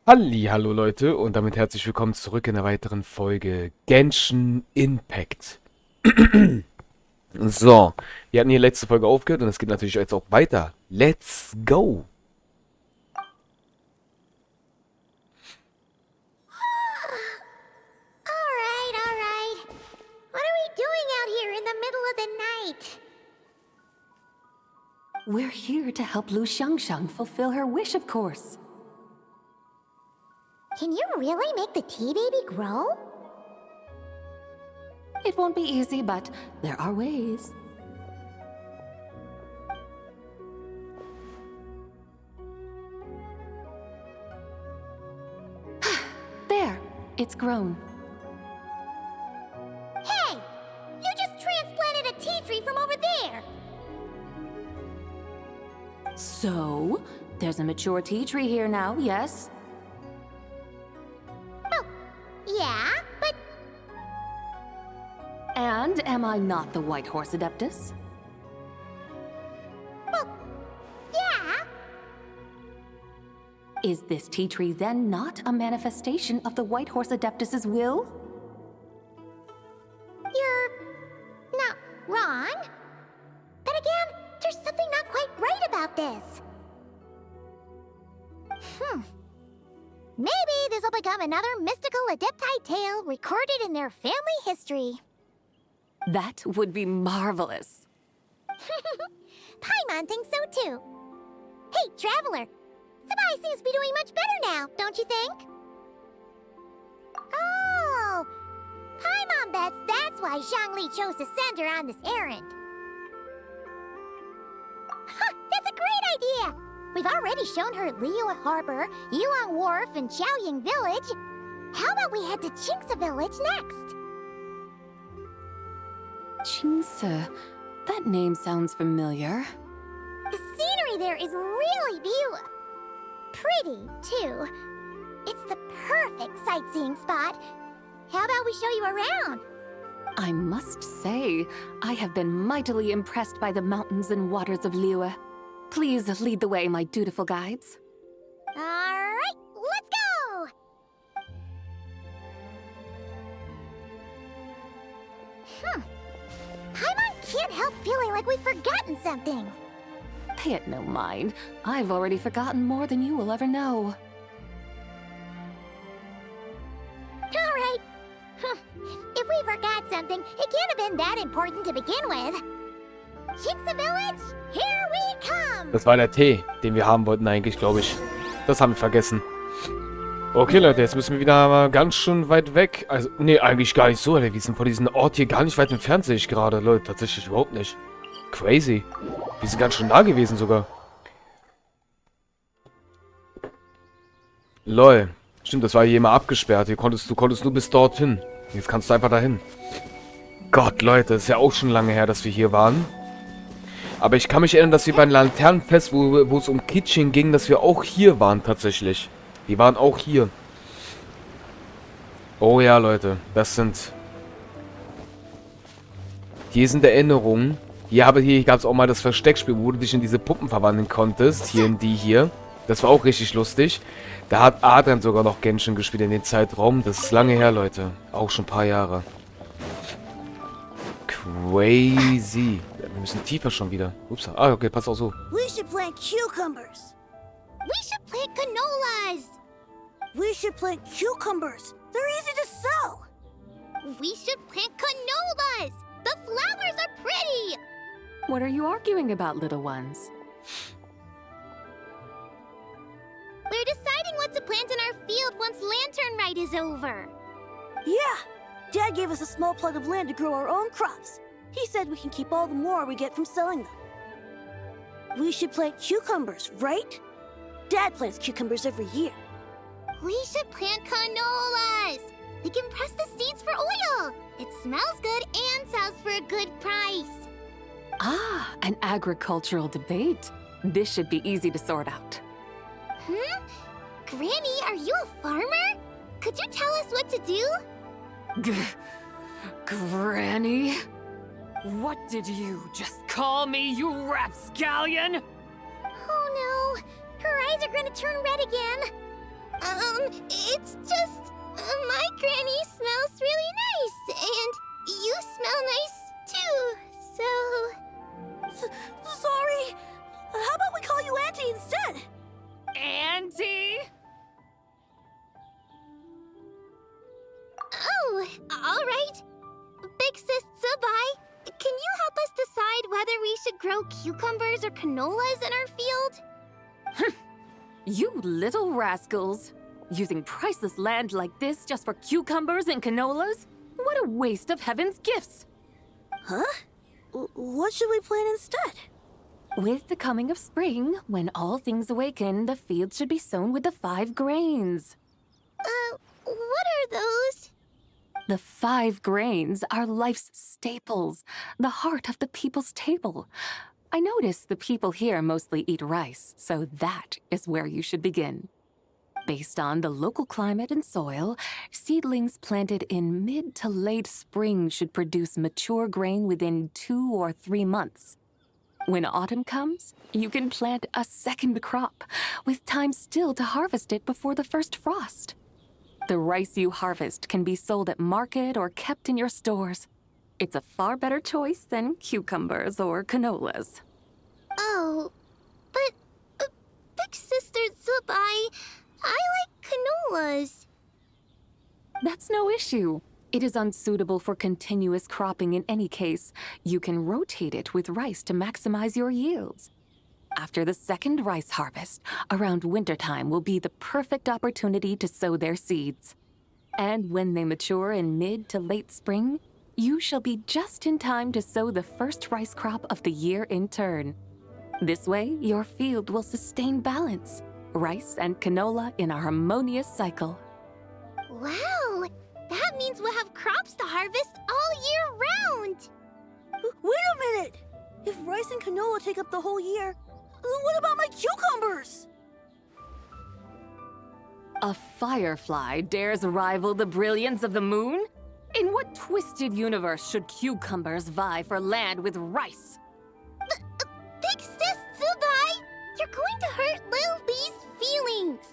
Hallo Leute und damit herzlich willkommen zurück in einer weiteren Folge Genshin Impact. So, wir hatten hier letzte Folge aufgehört und es geht natürlich jetzt auch weiter. Let's go! Alright. What are we doing out here in the middle of the night? We're here to help Lu Xiangxiang fulfill her wish, of course. Can you really make the tea baby grow? It won't be easy, but there are ways. There, it's grown. Hey! You just transplanted a tea tree from over there! So, there's a mature tea tree here now, yes? Oh, yeah, but And am I not the White Horse Adeptus? well, yeah. Is this tea tree then not a manifestation of the White Horse Adeptus's will? You're not wrong. But again, there's something not quite right about this. Maybe this will become another mystical Adepti tale recorded in their family history. That would be marvelous. Paimon thinks so too. Hey, Traveler! Sabai seems to be doing much better now, don't you think? Oh! Paimon bets that's why Zhongli chose to send her on this errand. That's a great idea! We've already shown her Liyue Harbor, Yulong Wharf, and Xiaoying Village. How about we head to Qingce Village next? Qingce. That name sounds familiar. The scenery there is really beautiful. Pretty, too. It's the perfect sightseeing spot. How about we show you around? I must say, I have been mightily impressed by the mountains and waters of Liyue. Please lead the way, my dutiful guides. Alright, let's go! Paimon can't help feeling like we've forgotten something. Pay it no mind. I've already forgotten more than you will ever know. Alright. If we forgot something, it can't have been that important to begin with. Qingce Village, here we come! Das war der Tee, den wir haben wollten eigentlich, glaube ich. Das haben wir vergessen. Okay Leute, jetzt müssen wir wieder mal ganz schön weit weg. Also, nee, eigentlich gar nicht so. Alter. Wir sind von diesem Ort hier gar nicht weit entfernt, sehe ich gerade. Leute, tatsächlich überhaupt nicht. Crazy. Wir sind ganz schön nah gewesen sogar. Lol. Stimmt, das war hier immer abgesperrt. Du konntest nur bis dorthin. Jetzt kannst du einfach dahin. Gott, Leute, das ist ja auch schon lange her, dass wir hier waren. Aber ich kann mich erinnern, dass wir beim Laternenfest, wo es um Kitchen ging, dass wir auch hier waren tatsächlich. Die waren auch hier. Oh ja, Leute, das sind... Hier sind Erinnerungen. Hier gab es auch mal das Versteckspiel, wo du dich in diese Puppen verwandeln konntest. Hier in die hier. Das war auch richtig lustig. Da hat Adrian sogar noch Genshin gespielt in den Zeitraum. Das ist lange her, Leute. Auch schon ein paar Jahre. Crazy. Wir müssen tiefer schon wieder. Ups. Ah, okay, pass auch so. We should plant cucumbers. We should plant canolas. We should plant cucumbers. They're easy to sow. We should plant canolas. The flowers are pretty. What are you arguing about, little ones? We're deciding what to plant in our field once Lantern Rite is over. Yeah! Dad gave us a small plot of land to grow our own crops. He said we can keep all the more we get from selling them. We should plant cucumbers, right? Dad plants cucumbers every year. We should plant canolas. We can press the seeds for oil. It smells good and sells for a good price. Ah, an agricultural debate. This should be easy to sort out. Granny, are you a farmer? Could you tell us what to do? Granny? What did you just call me, you rapscallion? Oh no, her eyes are gonna turn red again. whether we should grow cucumbers or canolas in our field? You little rascals! Using priceless land like this just for cucumbers and canolas? What a waste of heaven's gifts! Huh? What should we plant instead? With the coming of spring, when all things awaken, the fields should be sown with the 5 grains. What are those? The 5 grains are life's staples, the heart of the people's table. I notice the people here mostly eat rice, so that is where you should begin. Based on the local climate and soil, seedlings planted in mid to late spring should produce mature grain within 2 or 3 months. When autumn comes, you can plant a second crop, with time still to harvest it before the first frost. The rice you harvest can be sold at market or kept in your stores. It's a far better choice than cucumbers or canolas. Oh, but Big Sister Zubai, I like canolas. That's no issue. It is unsuitable for continuous cropping in any case. You can rotate it with rice to maximize your yields. After the second rice harvest, around wintertime will be the perfect opportunity to sow their seeds. And when they mature in mid to late spring, you shall be just in time to sow the first rice crop of the year in turn. This way, your field will sustain balance, rice and canola in a harmonious cycle. Wow, that means we'll have crops to harvest all year round. Wait a minute! If rice and canola take up the whole year, what about my cucumbers? A firefly dares rival the brilliance of the moon? In what twisted universe should cucumbers vie for land with rice? Big Sis Zubai, you're going to hurt Lil Lee's feelings.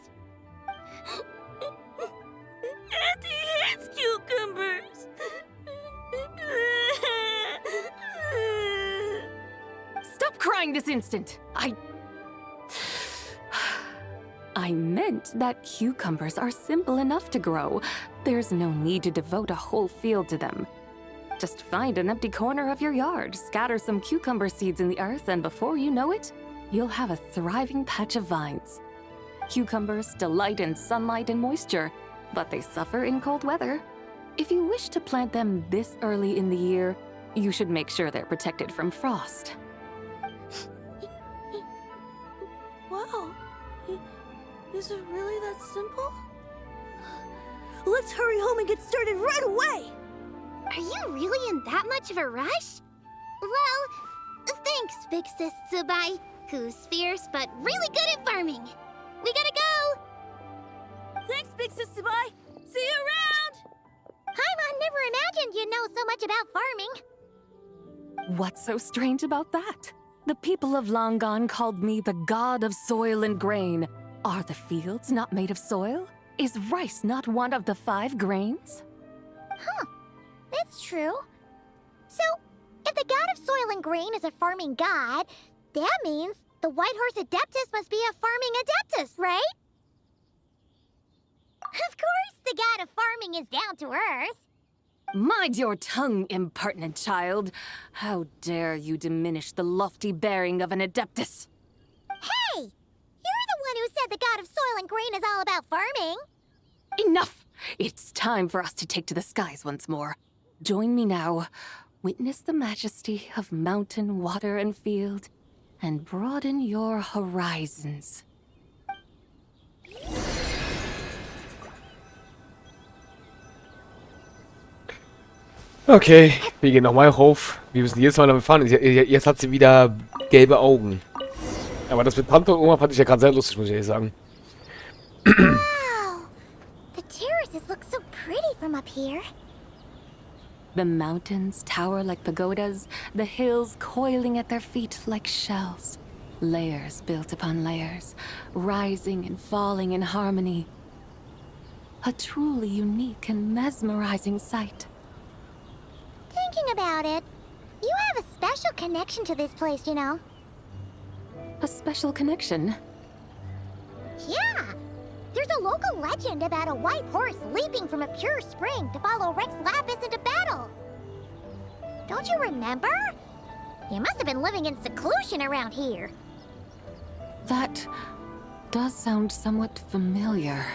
Auntie hates cucumbers. Stop crying this instant! I meant that cucumbers are simple enough to grow. There's no need to devote a whole field to them. Just find an empty corner of your yard, scatter some cucumber seeds in the earth, and before you know it, you'll have a thriving patch of vines. Cucumbers delight in sunlight and moisture, but they suffer in cold weather. If you wish to plant them this early in the year, you should make sure they're protected from frost. Wow. Is it really that simple? Let's hurry home and get started right away! Are you really in that much of a rush? Well, thanks, Big Sis Zubai, who's fierce but really good at farming. We gotta go! Thanks, Big Sis Zubai! See you around! Paimon never imagined you'd know so much about farming. What's so strange about that? The people of Longon called me the god of soil and grain. Are the fields not made of soil? Is rice not one of the 5 grains? Huh, that's true. So, if the god of soil and grain is a farming god, that means the White Horse Adeptus must be a farming adeptus, right? Of course, the god of farming is down to earth. Mind your tongue, impertinent child. How dare you diminish the lofty bearing of an adeptus? Hey! You're the one who said the god of soil and grain is all about farming. Enough! It's time for us to take to the skies once more. Join me now. Witness the majesty of mountain, water, and field, and broaden your horizons. Okay, wir gehen nochmal rauf. Wir müssen jedes Mal damit fahren. Jetzt hat sie wieder gelbe Augen. Aber das mit Tante und Oma fand ich ja gerade sehr lustig, muss ich ehrlich sagen. Wow! The terraces look so pretty from up here. The mountains tower like pagodas, the hills coiling at their feet like shells. Layers built upon layers, rising and falling in harmony. A truly unique and mesmerizing sight. Thinking about it, you have a special connection to this place, you know. A special connection? Yeah! There's a local legend about a white horse leaping from a pure spring to follow Rex Lapis into battle. Don't you remember? You must have been living in seclusion around here. That does sound somewhat familiar.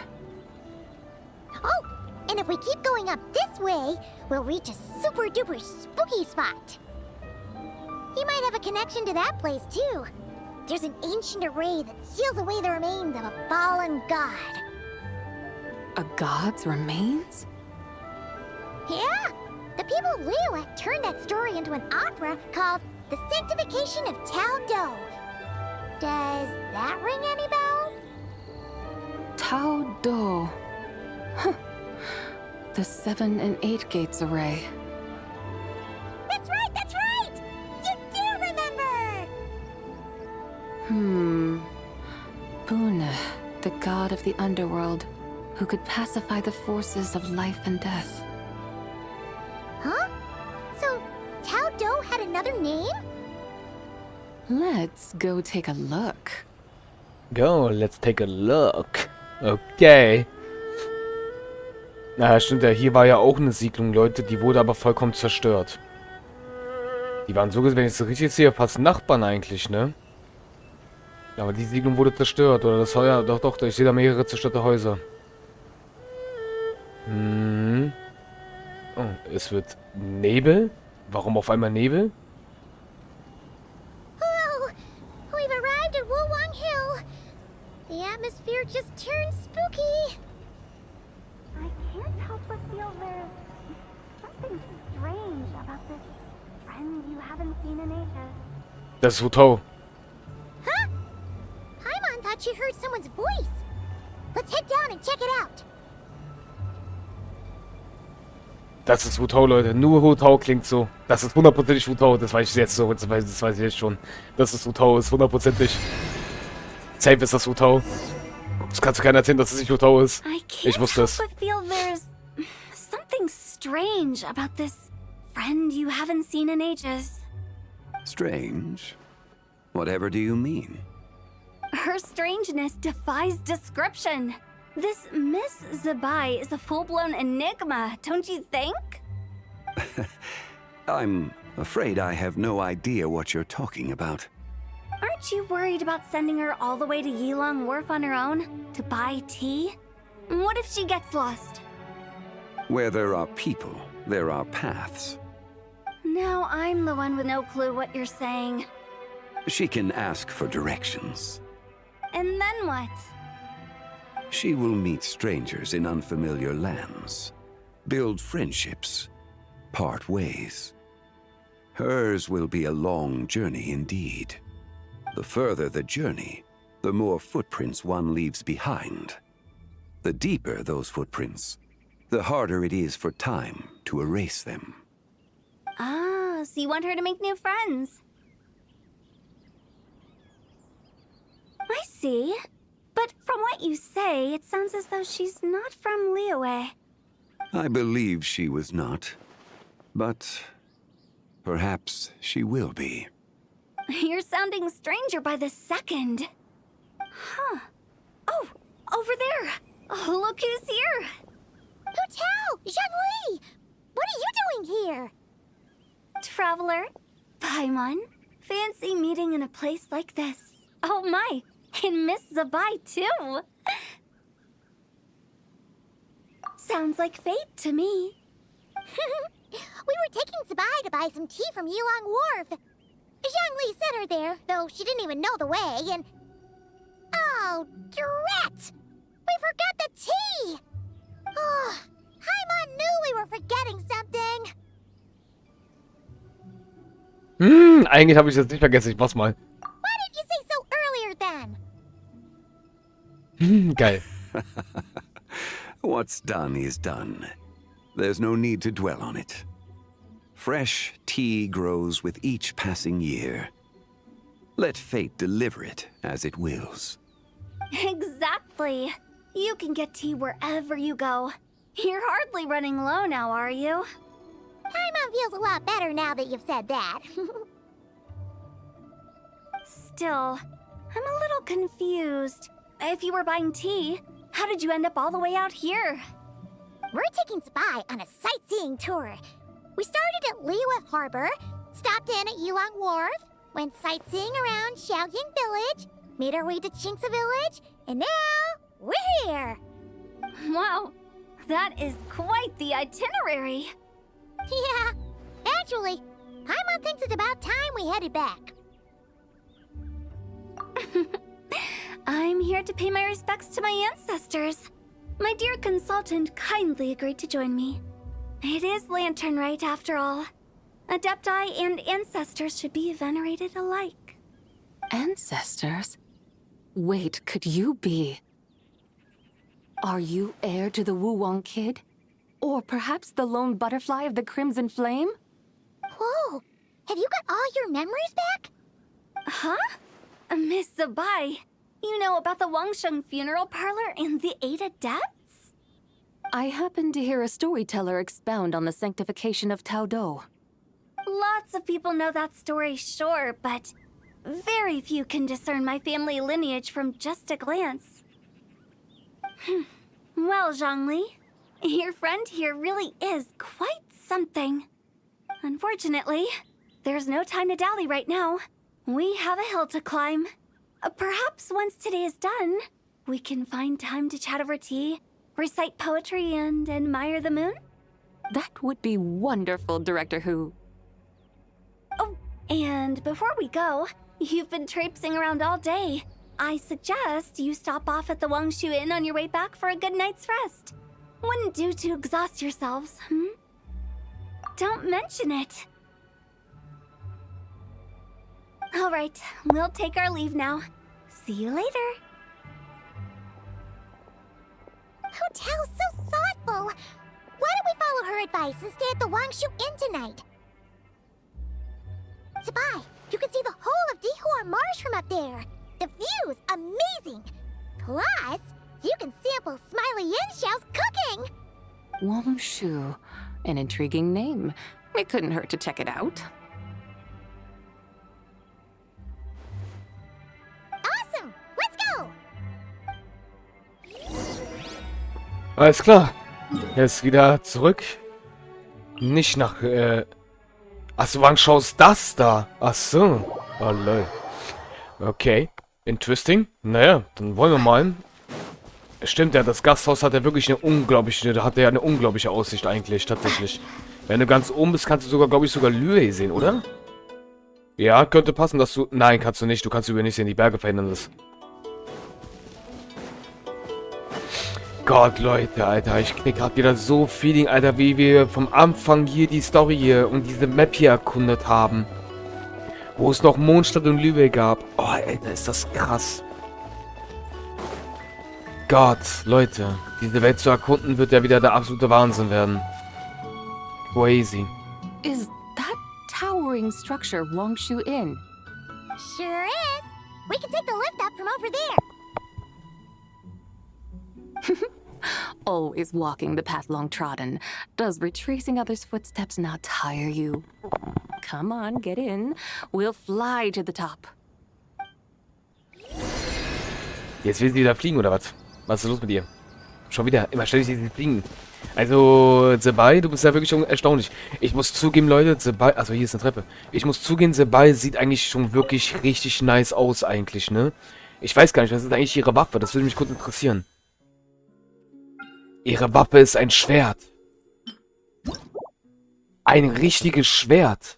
Oh, and if we keep going up this way, we'll reach a super duper spooky spot. You might have a connection to that place too. There's an ancient array that seals away the remains of a fallen god. A god's remains? Yeah, the people of Liyue turned that story into an opera called The Sanctification of Tao Do. Does that ring any bells? Tao Do. Huh. The 7 and 8 gates array. That's right, that's right! You do remember! Bune, the god of the underworld, who could pacify the forces of life and death. Huh? So, Tao Do had another name? Let's go take a look. Go, let's take a look. Okay. Na, stimmt ja, hier war ja auch eine Siedlung, Leute, die wurde aber vollkommen zerstört. Die waren so, wenn ich es richtig sehe, fast Nachbarn eigentlich, ne? Aber die Siedlung wurde zerstört, oder das Feuer, doch, ich sehe da mehrere zerstörte Häuser. Oh, es wird Nebel? Warum auf einmal Nebel? Hello! We've arrived at Wulwang Hill. The atmosphere just turned spooky. I can't help but feel there's something strange about this friend you haven't seen in ages. Das ist Hutau. Huh? Paimon thought she heard someone's voice. Let's head down and check it out. Das ist Hutau, Leute. Nur Hutau klingt so. Das ist hundertprozentig Hutau. Das weiß ich jetzt so. Das weiß ich jetzt schon. Das ist Hutau. Ist hundertprozentig. Safe ist das Hutau. Das kannst du keiner erzählen, dass es nicht Hutau ist. Ich wusste es. I feel there's something strange about this friend you haven't seen in ages. Strange? Whatever do you mean? Her strangeness defies description. This Miss Zabai is a full-blown enigma, don't you think? I'm afraid I have no idea what you're talking about. Aren't you worried about sending her all the way to Yilong Wharf on her own to buy tea? What if she gets lost? Where there are people, there are paths. Now I'm the one with no clue what you're saying. She can ask for directions. And then what? She will meet strangers in unfamiliar lands, build friendships, part ways. Hers will be a long journey indeed. The further the journey, the more footprints one leaves behind. The deeper those footprints, the harder it is for time to erase them. Ah, so you want her to make new friends. I see. But from what you say, it sounds as though she's not from Liyue. I believe she was not, but perhaps she will be. You're sounding stranger by the second. Huh. Oh, over there. Oh, look who's here. Hutao! Zhongli! What are you doing here? Traveler. Paimon. Fancy meeting in a place like this. Oh my, and Miss Zabai too. Sounds like fate to me. We were taking Zabai to buy some tea from Yilong Wharf. Zhongli sent her there, though she didn't even know the way, and... Oh, drat! We forgot the tea! Oh, Paimon knew we were forgetting something. Eigentlich habe ich das nicht vergessen. Ich mach's mal. Why didn't you say so earlier then? Geil. What's done is done. There's no need to dwell on it. Fresh tea grows with each passing year. Let fate deliver it as it wills. Exactly. You can get tea wherever you go. You're hardly running low now, are you? Paimon feels a lot better now that you've said that. Still, I'm a little confused. If you were buying tea, how did you end up all the way out here? We're taking Zabai on a sightseeing tour. We started at Liyue Harbor, stopped in at Yulong Wharf, went sightseeing around Xiaoying Village, made our way to Qingce Village, and now we're here. Wow, that is quite the itinerary. Yeah, actually, Paimon thinks it's about time we headed back. I'm here to pay my respects to my ancestors. My dear consultant kindly agreed to join me. It is Lantern Rite, after all. Adepti and ancestors should be venerated alike. Ancestors? Wait, could you be? Are you heir to the Wulong Kid? Or perhaps the lone butterfly of the Crimson Flame? Whoa, have you got all your memories back? Huh? Miss Zabai, you know about the Wangsheng funeral parlor and the 8 adepts? I happened to hear a storyteller expound on the sanctification of Tao Do. Lots of people know that story, sure, but very few can discern my family lineage from just a glance. Well, Zhongli, your friend here really is quite something. Unfortunately, there's no time to dally right now. We have a hill to climb. Perhaps once today is done, we can find time to chat over tea, recite poetry, and admire the moon? That would be wonderful, Director Who. Oh, and before we go, you've been traipsing around all day. I suggest you stop off at the Wangshu Inn on your way back for a good night's rest. Wouldn't do to exhaust yourselves, Don't mention it. All right, we'll take our leave now. See you later. Hotel's so thoughtful. Why don't we follow her advice and stay at the Wangshu Inn tonight? Zabai, you can see the whole of Dihua Marsh from up there. The view's amazing. Plus, you can sample Smiley Yin-Xiao's cooking. Wangshu. An intriguing name. It couldn't hurt to check it out. Awesome, let's go. Alles klar. Jetzt wieder zurück. Nicht nach, Achso, wann schaust das da? Achso. Oh, lol. Okay. Interesting. Naja, dann wollen wir mal. Stimmt ja, das Gasthaus hat ja wirklich eine unglaubliche, da hat ja eine unglaubliche Aussicht eigentlich, tatsächlich. Wenn du ganz oben bist, kannst du sogar, glaube ich, sogar Lüe sehen, oder? Ja, könnte passen, dass du... Nein, kannst du nicht. Du kannst über nicht sehen. Die Berge verhindern das. Gott, Leute, Alter. Ich krieg gerade wieder so Feeling, Alter, wie wir vom Anfang hier die Story hier und diese Map hier erkundet haben. Wo es noch Mondstadt und Lübeck gab. Oh, Alter, ist das krass. Gott, Leute. Diese Welt zu erkunden wird ja wieder der absolute Wahnsinn werden. Crazy. Is that towering structure Wangshu Inn? Sure is. We can take the lift up from over there. Always walking the path long trodden. Does retracing others' footsteps not tire you? Come on, get in. We'll fly to the top. Jetzt will sie wieder fliegen, oder was? Was ist los mit ihr? Schon wieder. Immer ständig sie fliegen. Also, Zabai, du bist ja wirklich schon erstaunlich. Ich muss zugeben, Leute, Zabai... Also, hier ist eine Treppe. Ich muss zugeben, Zabai sieht eigentlich schon wirklich richtig nice aus, eigentlich, ne? Ich weiß gar nicht, was ist eigentlich ihre Waffe? Das würde mich kurz interessieren. Ihre Waffe ist ein Schwert. Ein richtiges Schwert.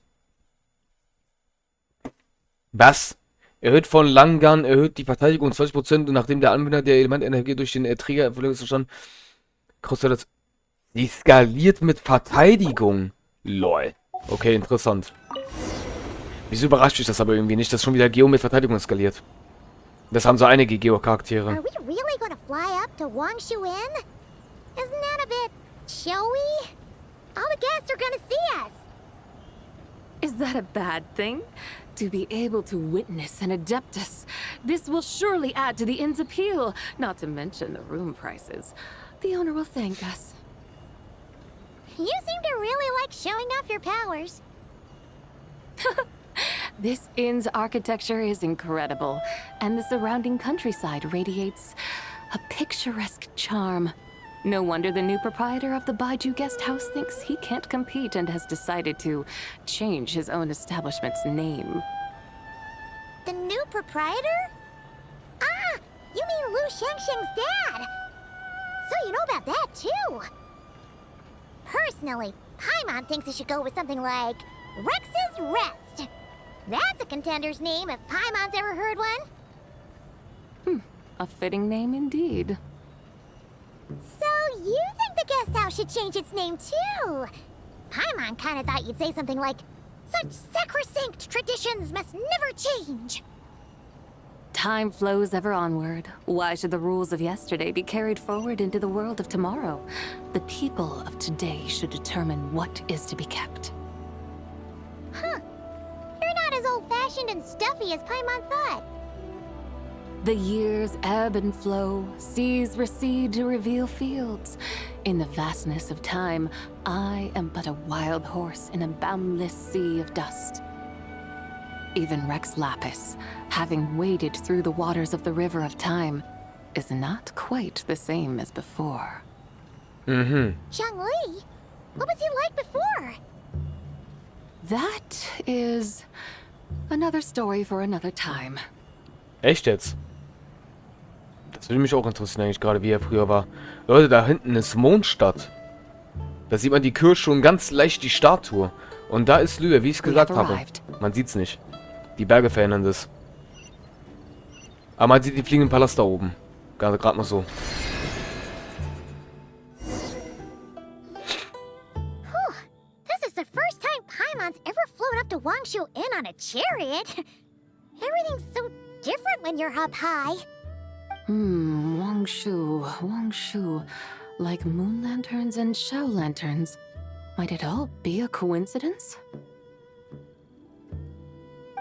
Was? Erhöht von Langgun, erhöht die Verteidigung um 20%, nachdem der Anwender der Elementenergie durch den Träger schon kostet das. Die skaliert mit Verteidigung. Lol. Okay, interessant. Wieso überrascht mich das aber irgendwie nicht, dass schon wieder Geo mit Verteidigung skaliert? Das haben so einige Geo-Charaktere. Are we really gonna fly up to Wangshu Inn? Isn't that a bit showy? All the guests are gonna see us. Is that a bad thing? To be able to witness an Adeptus. This will surely add to the inn's appeal, not to mention the room prices. The owner will thank us. You seem to really like showing off your powers. This inn's architecture is incredible, and the surrounding countryside radiates a picturesque charm. No wonder the new proprietor of the Baiju guest house thinks he can't compete and has decided to change his own establishment's name. The new proprietor? Ah, you mean Lu Shengsheng's dad. So you know about that, too. Personally, Paimon thinks it should go with something like Rex's Rest. That's a contender's name if Paimon's ever heard one. A fitting name indeed. So you think the guest house should change its name, too? Paimon kinda thought you'd say something like, such sacrosanct traditions must never change. Time flows ever onward. Why should the rules of yesterday be carried forward into the world of tomorrow? The people of today should determine what is to be kept. Huh. You're not as old-fashioned and stuffy as Paimon thought. The years ebb and flow, seas recede to reveal fields. In the vastness of time, I am but a wild horse in a boundless sea of dust. Even Rex Lapis, having waded through the waters of the river of time, is not quite the same as before. Zhongli? What was he like before? That is another story for another time. Echt jetzt? Das würde mich auch interessieren eigentlich gerade, wie er früher war. Leute, da hinten ist Mondstadt. Da sieht man die Kirche schon ganz leicht, die Statue. Und da ist Lüe, wie ich es gesagt habe. Man sieht's nicht. Die Berge verändern das. Aber man sieht den fliegenden Palast da oben. Gerade noch so. This is the first time Paimon's ever flown up to Wangshu Inn on a chariot. Everything's so different when you're up high. Wangshu. Like moon lanterns and shell lanterns. Might it all be a coincidence?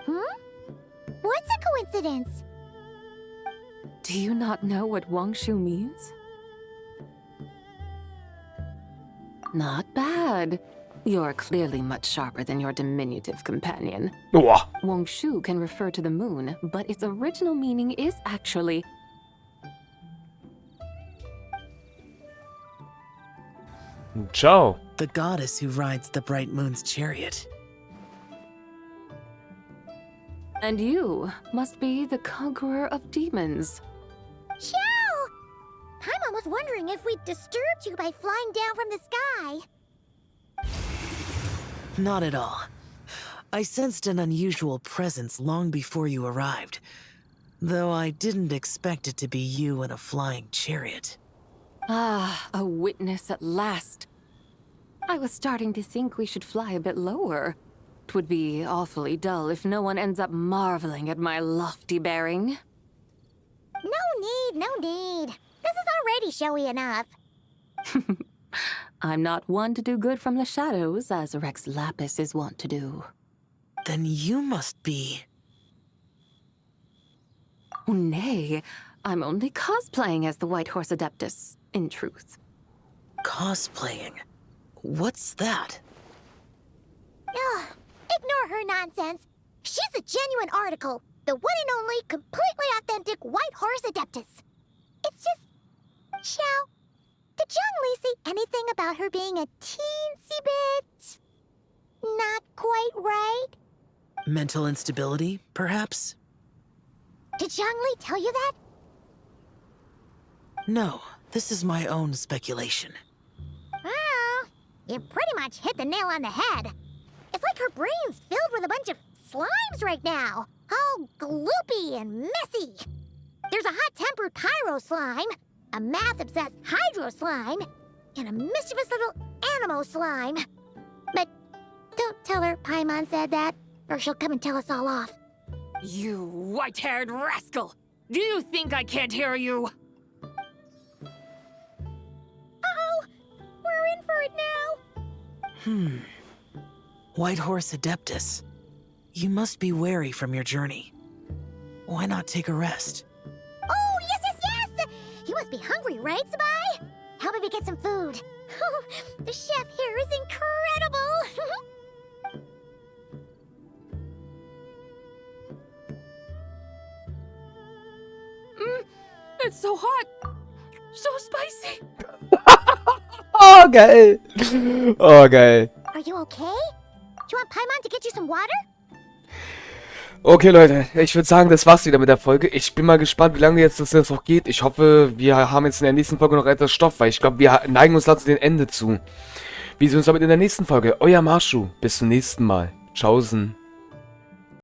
What's a coincidence? Do you not know what Wangshu means? Not bad. You're clearly much sharper than your diminutive companion. Boah. Wangshu can refer to the moon, but its original meaning is actually... Ciao. The goddess who rides the bright moon's chariot. And you must be the conqueror of demons. Xiao! Paimon was wondering if we'd disturbed you by flying down from the sky. Not at all. I sensed an unusual presence long before you arrived, though I didn't expect it to be you in a flying chariot. Ah, a witness at last. I was starting to think we should fly a bit lower. 'Twould be awfully dull if no one ends up marveling at my lofty bearing. No need. This is already showy enough. I'm not one to do good from the shadows, as Rex Lapis is wont to do. Then you must be... Oh, nay, I'm only cosplaying as the White Horse Adeptus, in truth. Cosplaying? What's that? Ugh, ignore her nonsense. She's a genuine article. The one and only, completely authentic White Horse Adeptus. It's just... Xiao, did Zhongli say anything about her being a teensy bit... not quite right? Mental instability, perhaps? Did Zhongli tell you that? No, this is my own speculation. Well, you pretty much hit the nail on the head. It's like her brain's filled with a bunch of slimes right now. All gloopy and messy. There's a hot-tempered pyro slime, a math-obsessed hydro slime, and a mischievous little animo slime. But don't tell her Paimon said that, or she'll come and tell us all off. You white-haired rascal! Do you think I can't hear you? Uh-oh! We're in for it now! White Horse Adeptus. You must be wary from your journey. Why not take a rest? Oh, yes! You must be hungry, right, Sabai? Help me get some food. The chef here is incredible! It's so hot! So spicy! Oh, geil. Oh, geil. Are you okay? Do you want Paimon to get you some water? Okay, Leute, ich würde sagen, das war's wieder mit der Folge. Ich bin mal gespannt, wie lange jetzt das noch geht. Ich hoffe, wir haben jetzt in der nächsten Folge noch etwas Stoff, weil ich glaube, wir neigen uns langsam dem Ende zu. Wir sehen uns damit in der nächsten Folge. Euer Masho. Bis zum nächsten Mal. Tschaußen.